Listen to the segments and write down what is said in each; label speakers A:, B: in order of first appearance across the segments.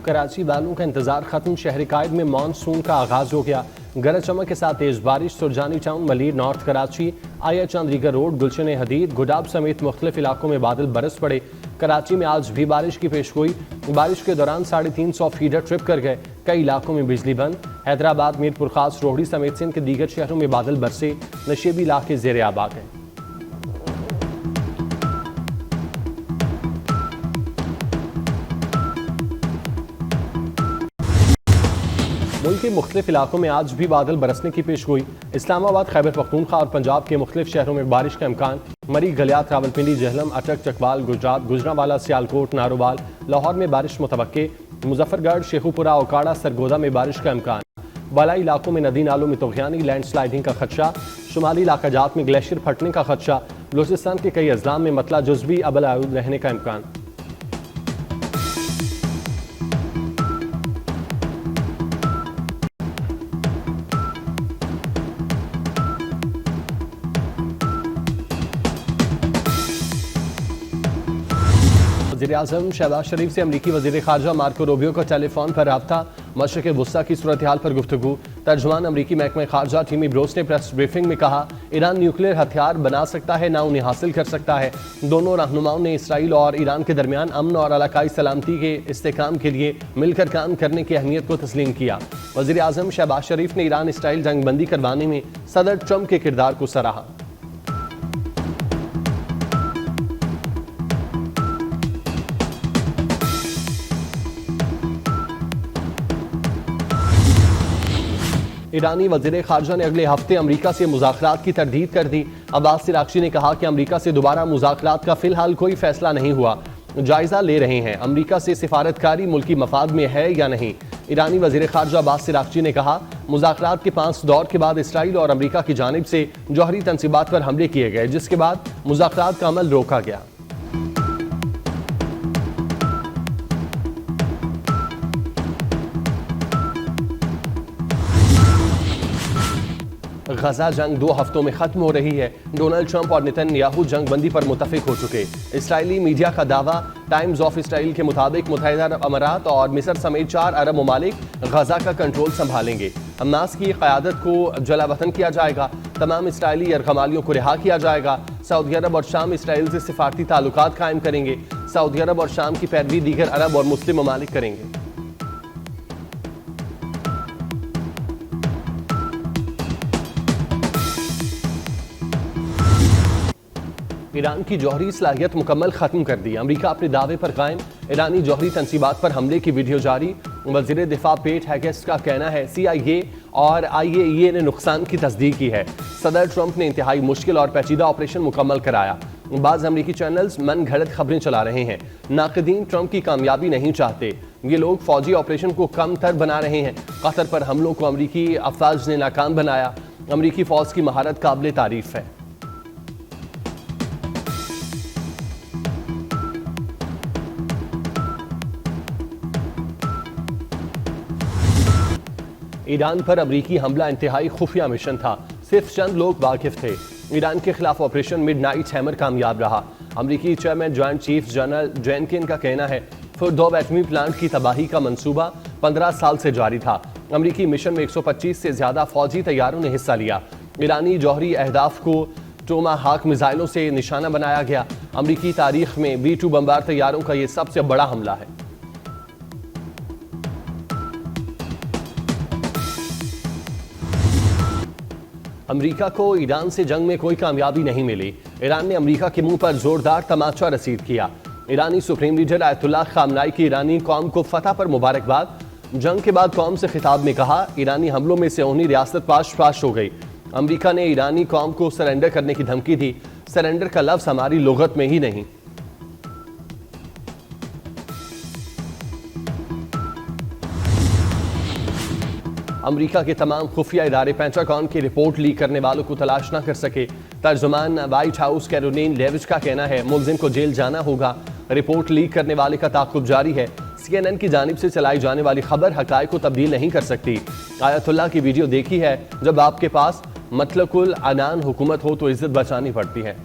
A: कराची वालों का इंतजार खत्म। शहर कायद में मानसून का आगाज हो गया। गरज चमक के साथ तेज बारिश। सुरजानी टाउन, मलीर नॉर्थ कराची, आया चांदीगर रोड, गुलशन हदीद, गुडाब समेत मुख्तलिफ इलाकों में बादल बरस पड़े। कराची में आज भी बारिश की पेशगोई। बारिश के दौरान 350 फीडर ट्रिप कर गए। कई इलाकों में बिजली बंद। हैदराबाद, मीरपुर खास, रोहड़ी समेत सिंध के दीगर शहरों में बादल बरसे। नशेबी इलाके ज़ेर आब आ गए। मुल्क के मुख्तलिफ इलाकों में आज भी बादल बरसने की पेशगोई। इस्लामाबाद, खैबर पख्तूनख्वा और पंजाब के मुख्तलिफ शहरों में बारिश का इम्कान। मरी, गलियात, रावलपिंडी, जहलम, अटक, चकवाल, गुजरात, गुजरांवाला, सियालकोट, नारोवाल, लाहौर में बारिश मुतवक्के। मुजफ्फरगढ़, शेखुपुरा, ओकाड़ा, सरगोदा में बारिश का इम्कान। बालाई इलाकों में नदी नालों में तुग़यानी, लैंडस्लाइडिंग का खदशा। शुमाली इलाका जात में ग्लेशियर फटने का खदशा। बलूचिस्तान के कई अजलाम में मतला जुज़वी अबल आलूद रहने का इम्कान। वज़ीर-ए-आज़म शहबाज शरीफ से अमरीकी वज़ीर ख़ारजा मार्को रूबियो का टेलीफोन पर रब्ता। मशरिक़ वुस्ता की सूरत हाल पर गुफ्तगू। तर्जुमान अमरीकी महकमा ख़ारजा टीमी ब्रोस ने प्रेस ब्रीफिंग में कहा, ईरान न्यूक्लियर हथियार बना सकता है, ना उन्हें हासिल कर सकता है। दोनों रहनुमाओं ने इसराइल और ईरान के दरमियान अमन और इलाकाई सलामती के इस्तेहकाम के लिए मिलकर काम करने की अहमियत को तस्लीम किया। वज़ीर-ए-आज़म शहबाज शरीफ ने ईरान इसराइल जंगबंदी करवाने में सदर ट्रंप के किरदार को सराहा। ईरानी वज़ीर ख़ारजा ने अगले हफ्ते अमरीका से मुज़ाकरात की तरदीद कर दी। अब्बास इराक़ची ने कहा कि अमरीका से दोबारा मुज़ाकरात का फ़िलहाल कोई फ़ैसला नहीं हुआ, जायज़ा ले रहे हैं अमरीका से सिफारतकारी मुल्की मफाद में है या नहीं। ईरानी वज़ीर ख़ारजा अब्बास इराक़ची ने कहा, मुज़ाकरात के 5 दौर के बाद इसराइल और अमरीका की जानिब से जौहरी तनसीबात पर हमले किए गए, जिसके बाद मुज़ाकरात का अमल रोका गया। गजा जंग 2 हफ्तों में खत्म हो रही है। डोनाल्ड ट्रंप और नेतन्याहू जंग बंदी पर मुत्तफिक हो चुके। इसराइली मीडिया का दावा। टाइम्स ऑफ इसराइल के मुताबिक मुत्तहिदा अमारात और मिस्र समेत 4 अरब ममालिक गजा का कंट्रोल संभालेंगे। हमास की क़यादत को जलावतन किया जाएगा। तमाम इसराइली यरगमालियों को रिहा किया जाएगा। सऊदी अरब और शाम इसराइल से सिफारती ताल्लुकात कायम करेंगे। सऊदी अरब और शाम की पैरवी दीगर अरब और मुस्लिम ममालिक करेंगे। ईरान की जौहरी सलाहियत मुकम्मल खत्म कर दी। अमरीका अपने दावे पर कायम। ईरानी जौहरी तनसीबात पर हमले की वीडियो जारी। वज़ीर दिफा पेट हेगेस्ट का कहना है, CIA और IAEA ने नुकसान की तस्दीक की है। सदर ट्रंप ने इंतहाई मुश्किल और पेचीदा ऑपरेशन मुकम्मल कराया। बाज़ अमरीकी चैनल्स मन घड़त खबरें चला रहे हैं। नाक़दीन ट्रंप की कामयाबी नहीं चाहते। ये लोग फौजी ऑपरेशन को कम तर बना रहे हैं। कतर पर हमलों को अमरीकी अफवाज ने नाकाम बनाया। अमरीकी फ़ौज की महारत काबिल तारीफ है। ईरान पर अमरीकी हमला इंतहाई खुफिया मिशन था। सिर्फ चंद लोग वाकिफ थे। ईरान के खिलाफ ऑपरेशन मिडनाइट हैमर कामयाब रहा। अमरीकी चेयरमैन जॉइंट चीफ जनरल जेनकिन का कहना है, फुर्दो एटमी प्लांट की तबाही का मंसूबा 15 साल से जारी था। अमरीकी मिशन में 125 से ज्यादा फौजी तैयारों ने हिस्सा लिया। ईरानी जौहरी अहदाफ को टोमाहाक मिसाइलों से निशाना बनाया गया। अमरीकी तारीख में B-2 बमबार तैयारों का यह सबसे बड़ा हमला है। अमरीका को ईरान से जंग में कोई कामयाबी नहीं मिली। ईरान ने अमरीका के मुंह पर जोरदार तमाचा रसीद किया। ईरानी सुप्रीम लीडर आयतुल्लाह खामनाई की ईरानी कौम को फतह पर मुबारकबाद। जंग के बाद कौम से खिताब में कहा, ईरानी हमलों में से उन्हीं रियासत पाश हो गई। अमरीका ने ईरानी कौम को सरेंडर करने की धमकी दी। सरेंडर का लफ्ज हमारी लुगत में ही नहीं। अमरीका के तमाम खुफिया इदारे पेंटागन की रिपोर्ट लीक करने वालों को तलाश न कर सके। तर्जुमान व्हाइट हाउस कैरोलिन लेविच का कहना है, मुलजिम को जेल जाना होगा। रिपोर्ट लीक करने वाले का ताक़ुब जारी है। CNN की जानिब से चलाई जाने वाली खबर हक़ाइक़ को तब्दील नहीं कर सकती। आयतुल्लाह की वीडियो देखी है, जब आपके पास मतलकुल अनान हुकूमत हो तो इज्जत बचानी पड़ती है।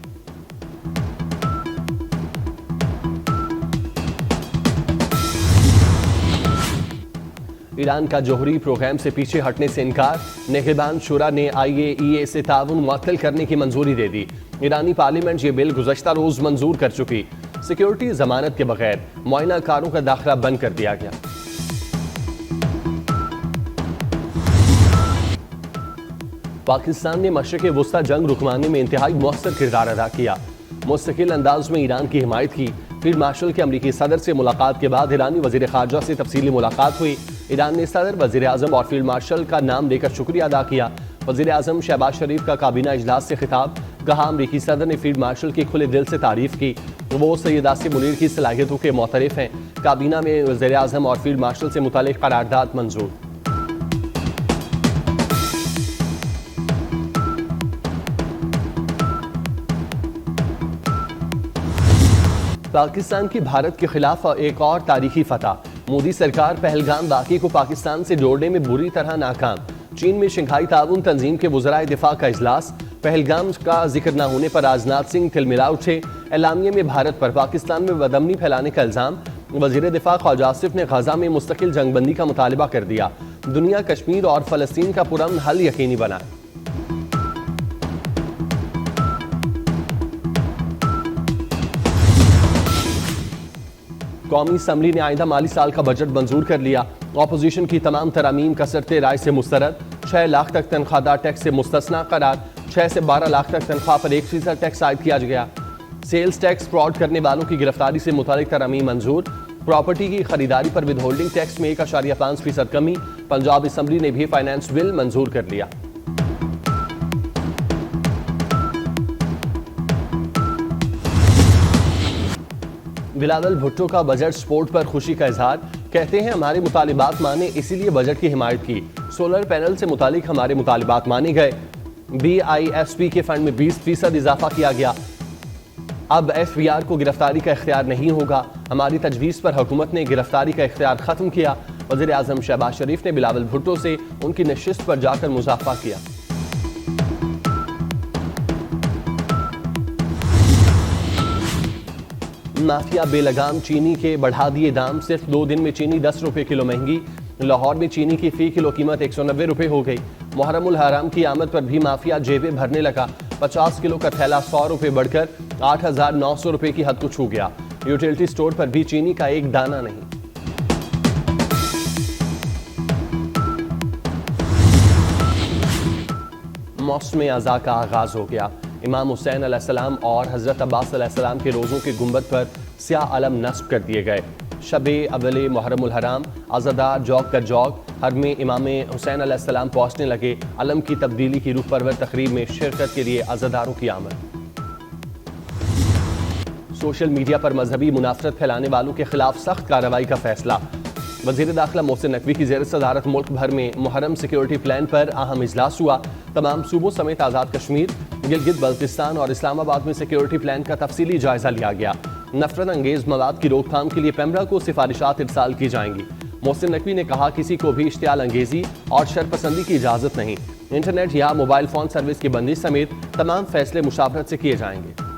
A: ईरान का जोहरी प्रोग्राम से पीछे हटने से इनकार। निगहबान शुरा ने IAEA से ताउन मुअत्तल करने की मंजूरी दे दी। ईरानी पार्लियामेंट ये बिल गुज़श्ता रोज मंजूर कर चुकी। सिक्योरिटी जमानत के बगैर मुआयना कारों का दाखिला बंद कर दिया गया। पाकिस्तान ने मशरिक़ वुस्ता जंग रुकवाने में इंतहाई मौसर किरदार अदा किया। मुस्तकिल अंदाज में ईरान की हिमायत की। फील्ड मार्शल के अमरीकी सदर से मुलाकात के बाद ईरानी वज़ीर ख़ारजा से तफसीली मुलाकात हुई। ईरान ने सदर, वज़ीर आज़म और फील्ड मार्शल का नाम लेकर शुक्रिया अदा किया। वज़ीर आज़म शहबाज शरीफ का काबीना इजलास से खिताब। कहा, अमरीकी सदर ने फील्ड मार्शल की खुले दिल से तारीफ की। वो सैयद आसिम मुनीर की सलाहियतों के मोतरफ हैं। काबीना में वज़ीर आज़म और फील्ड मार्शल से मुतालिक करारदाद मंजूर। पाकिस्तान की भारत के खिलाफ एक और तारीखी फतह। मोदी सरकार पहलगाम वाक़े को पाकिस्तान से जोड़ने में बुरी तरह नाकाम। चीन में शंघाई ताउन तंजीम के वज़राए दिफा का इजलास। पहलगाम का जिक्र न होने पर राजनाथ सिंह तिलमिला उठे। एलामिया में भारत पर पाकिस्तान में बदअमनी फैलाने का इल्ज़ाम। वज़ीर दिफा ख्वाजा आसिफ ने गजा में मुस्तकिल जंगबंदी का मुतालबा कर दिया। दुनिया कश्मीर और फ़लस्तीन का पुरअमन हल यकीनी बनाए। कौमी असम्बली ने आइंदा माली साल का बजट मंजूर कर लिया। अपोजिशन की तमाम तरामीम कसरते राय से मुस्तरद। 6 लाख तक तनख्वाहदार टैक्स से मुस्तस्ना करार। 6 से 12 लाख तक तनख्वाह पर 1% टैक्स आयद किया गया। सेल्स टैक्स फ्रॉड करने वालों की गिरफ्तारी से मुतालिक तरामीम मंजूर। प्रॉपर्टी की खरीदारी पर विदहोल्डिंग टैक्स में 1.5% कमी। पंजाब असम्बली ने भी फाइनेंस बिल मंजूर कर लिया। बिलावल भुट्टो का बजट सपोर्ट पर खुशी का इजहार। कहते हैं, हमारे मुतालिबात माने इसीलिए बजट की हिमायत की। सोलर पैनल से मुतालिक हमारे मुतालिबात माने गए। BISP के फंड में 20% इजाफा किया गया। अब FBR को गिरफ्तारी का इख्तियार नहीं होगा। हमारी तजवीज़ पर हुकूमत ने गिरफ्तारी का इख्तियार खत्म किया। वज़ीर आज़म शहबाज शरीफ ने बिलावल भुट्टो से उनकी नशिस्त पर जाकर मुज़ाफ़ा किया। माफिया बेलगाम चीनी के बढ़ा दिए दाम। सिर्फ 2 दिन में चीनी 10 रुपए किलो महंगी। लाहौर में चीनी की फी किलो कीमत 190 रुपए हो गई। मुहर्रम उल हराम की आमद पर भी माफिया जेबें भरने लगा। 50 किलो का थैला 100 रुपए बढ़कर 8,900 रुपए की हद को छू गया। यूटिलिटी स्टोर पर भी चीनी का एक दाना नहीं। मौसम अज़ा का आगाज हो गया। इमाम हुसैन अलैहिस्सलाम और हज़रत अब्बास अलैहिस्सलाम के रोज़ों के गुंबद पर स्याह अलम नस्ब कर दिए गए। शबे अवले मुहर्रम उल हराम आज़ादार जौक कर जौक हर में इमाम हुसैन अलैहिस्सलाम पहुँचने लगे। अलम की तब्दीली की रूह परवर तकरीब में शिरकत के लिए आज़ादारों की आमद। सोशल मीडिया पर मजहबी मुनाफरत फैलाने वालों के खिलाफ सख्त कार्रवाई का फैसला। वज़ीर दाखिला मोहसिन नकवी की ज़ेर सदारत मुल्क भर में मुहर्रम सिक्योरिटी प्लान पर अहम इजलास हुआ। तमाम सूबों समेत आज़ाद कश्मीर, गिलगित बल्तिस्तान और इस्लामाबाद में सिक्योरिटी प्लान का तफसीली जायजा लिया गया। नफरत अंगेज मवाद की रोकथाम के लिए पेमरा को सिफारिशात इरसाल की जाएंगी। मोहसिन नकवी ने कहा, किसी को भी इश्तियाल अंगेजी और शरपसंदी की इजाज़त नहीं। इंटरनेट या मोबाइल फ़ोन सर्विस की बंदिश समेत तमाम फैसले मुशावरत से किए जाएंगे।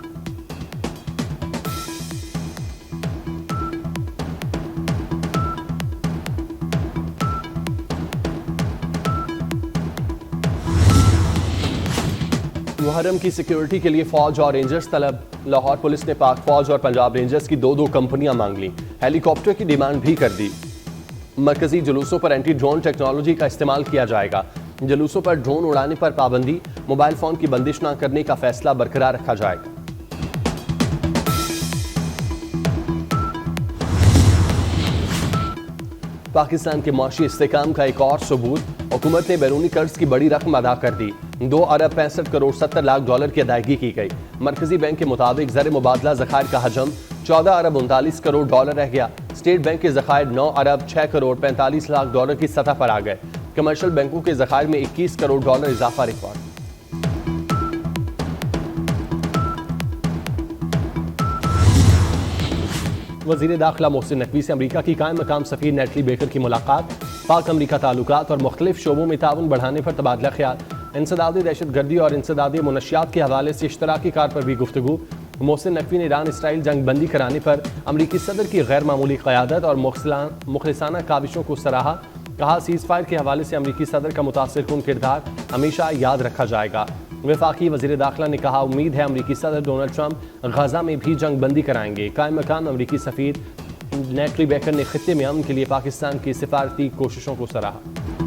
A: मुहर्रम की सिक्योरिटी के लिए फौज और रेंजर्स तलब। लाहौर पुलिस ने पाक फौज और पंजाब रेंजर्स की 2 कंपनियां मांग ली। हेलीकॉप्टर की डिमांड भी कर दी। मरकजी जुलूसों पर एंटी ड्रोन टेक्नोलॉजी का इस्तेमाल किया जाएगा। जुलूसों पर ड्रोन उड़ाने पर पाबंदी, मोबाइल फोन की बंदिश न करने का फैसला बरकरार रखा जाएगा। पाकिस्तान के माशी इस्तेकाम का एक और सबूत। हुकूमत ने बैरूनी कर्ज की बड़ी रकम अदा कर दी। 2 अरब 65 करोड़ 70 लाख डॉलर की अदायगी की गई। मरकजी बैंक के मुताबिक ज़र मुबादला ज़खायर का हजम 14 अरब 39 करोड़ डॉलर रह गया। स्टेट बैंक के ज़खायर 9 अरब 6 करोड़ 45 लाख डॉलर की सतह पर आ गए। कमर्शियल बैंकों के ज़खायर में 21 करोड़ डॉलर इजाफा रिकॉर्ड। वज़ीर दाखिला मोहसिन नकवी से अमरीका की कायम मकाम सफ़ीर नेटली बेकर की मुलाकात। पाक अमरीका ताल्लुकात और मुख्तलिफ शोबों में ताउन बढ़ाने पर तबादला ख्याल। इंसदादी दहशतगर्दी और इंसदादी मुनशियात के हवाले से इश्तराकी कार पर भी गुफ्तगू। मोहसिन नकवी ने ईरान इसराइल जंग बंदी कराने पर अमरीकी सदर की गैर मामूली क़यादत और मुखलिसाना काविशों को सराहा। कहा सीज़ फायर के हवाले से अमरीकी सदर का मुतासिर कुन किरदार हमेशा याद रखा जाएगा। वफाकी वज़ीर दाखिला ने कहा उम्मीद है अमरीकी सदर डोनाल्ड ट्रंप गजा में भी जंग बंदी कराएंगे। कायम मकाम अमरीकी सफ़ीर नेटली बेकर ने खित्ते में अमन के लिए पाकिस्तान की सिफारती कोशिशों को सराहा।